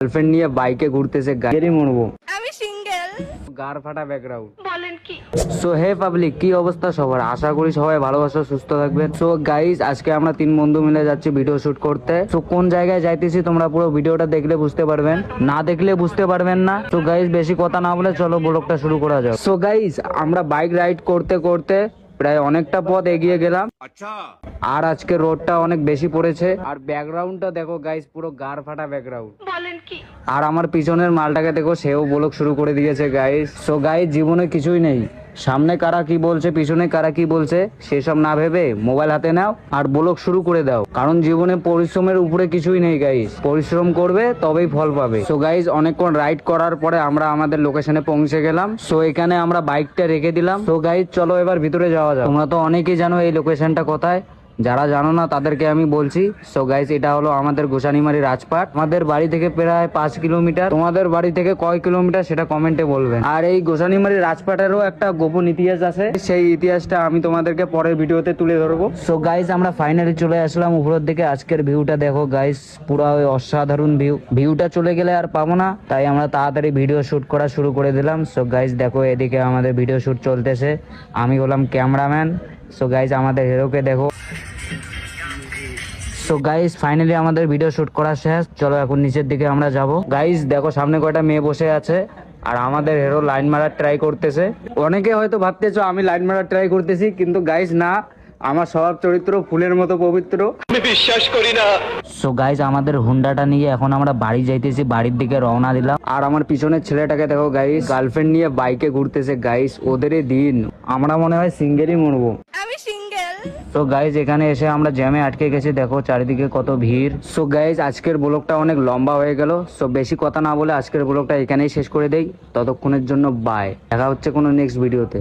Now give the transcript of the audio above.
Girlfriend নিয়ে বাইকে ঘুরতেছে, গাড়ি মরবো। আমি সিঙ্গেল। গার ফাটা ব্যাকগ্রাউন্ড। বলেন কি? সো হে পাবলিক, কি অবস্থা সবার? আশা করি সবাই ভালোবাসা সুস্থ থাকবেন। সো গাইজ, আজকে আমরা 3 বন্ধু মিলে যাচ্ছি ভিডিও শুট করতে। সো কোন জায়গায় যাইতেছি তোমরা পুরো ভিডিওটা দেখলে বুঝতে পারবেন, না দেখলে বুঝতে পারবেন না। সো গাইজ, বেশি কথা না বলে চলো ব্লগটা শুরু করা যাক। সো গাইজ, আমরা বাইক রাইড করতে করতে প্রায় অনেকটা পথ এগিয়ে গেলাম। আর আজকে রোডটা অনেক বেশি পড়েছে। আর ব্যাকগ্রাউন্ডটা দেখো গাইজ, পুরো গার ফাটা ব্যাকগ্রাউন্ড। বলেন কি? আর আমার পিছনের মালটাকে দেখো, সেও ব্লগ শুরু করে দিয়েছে গাইজ। সো গাইজ, জীবনে কিছুই নেই, সামনে কারা কি বলছে পিছনে কারা কি বলছে সেসব না ভেবে মোবাইল হাতে নাও আর ব্লগ শুরু করে দাও। কারণ জীবনে পরিশ্রমের উপরে কিছুই নেই গাইজ, পরিশ্রম করবে তবেই ফল পাবে। সো গাইজ, অনেকক্ষণ রাইড করার পরে আমরা আমাদের লোকেশনে পৌঁছে গেলাম। সো এখানে আমরা বাইকটা রেখে দিলাম। সো গাইজ, চলো এবার ভিতরে যাওয়া যাক। তোমরা তো অনেকেই জানো এই লোকেশনটা কোথায়, যারা জানো না তাদেরকে আমি বলছি। সো গাইস, এটা হলো আমাদের গোসানিমারি রাজপাট। আমাদের বাড়ি থেকে প্রায় 5 কিলোমিটার। তোমাদের বাড়ি থেকে কয় কিলোমিটার সেটা কমেন্টে বলবেন। আর এই গোসানিমারি রাজপাটেরও একটা গোপন ইতিহাস আছে, সেই ইতিহাসটা আমি তোমাদেরকে পরের ভিডিওতে তুলে ধরবো। সো গাইস, আমরা ফাইনালি চলে আসলাম উপরের দিকে। আজকের ভিউটা দেখো গাইস, পুরো অসাধারণ ভিউটা চলে গেলে আর পাবো না, তাই আমরা তাড়াতাড়ি ভিডিও শুট করা শুরু করে দিলাম। সো গাইস দেখো, এদিকে আমাদের ভিডিও শুট চলতেছে, আমি হলাম ক্যামেরাম্যান। সো গাইস, আমাদের হিরোকে দেখো। সো গাইস, ফাইনালি আমাদের ভিডিও শুট করা শেষ। চলো এখন নিচের দিকে আমরা যাব। গাইস দেখো, সামনে কয়টা মেয়ে বসে আছে আর আমাদের হিরো লাইন মারার ট্রাই করতেছে। অনেকে হয়তো ভাবতেছো আমি লাইন মারার ট্রাই করতেছি, কিন্তু গাইস না, আমার স্বভাব চরিত্র ফুলের মতো পবিত্র, আমি বিশ্বাস করি না। সো গাইস, আমাদের হুন্ডাটা নিয়ে এখন আমরা বাড়ি যাইতেছি, বাড়ির দিকে রওনা দিলাম। আর আমার পিছনের ছেলেটাকে দেখো গাইস, গার্লফ্রেন্ড নিয়ে বাইকে ঘুরতেছে গাইস। ওদেরই দিন, আমরা মনে হয় সিঙ্গেলই মরবো। আমি সিঙ্গেল। তো গাইজ, এখানে এসে আমরা জ্যামে আটকে গেছি, দেখো চারিদিকে কত ভিড়। সো গাইজ, আজকের ব্লগটা অনেক লম্বা হয়ে গেল। সো বেশি কথা না বলে আজকের ব্লগটা এখানেই শেষ করে দেই। ততক্ষণের জন্য বাই, দেখা হচ্ছে কোনো নেক্সট ভিডিওতে।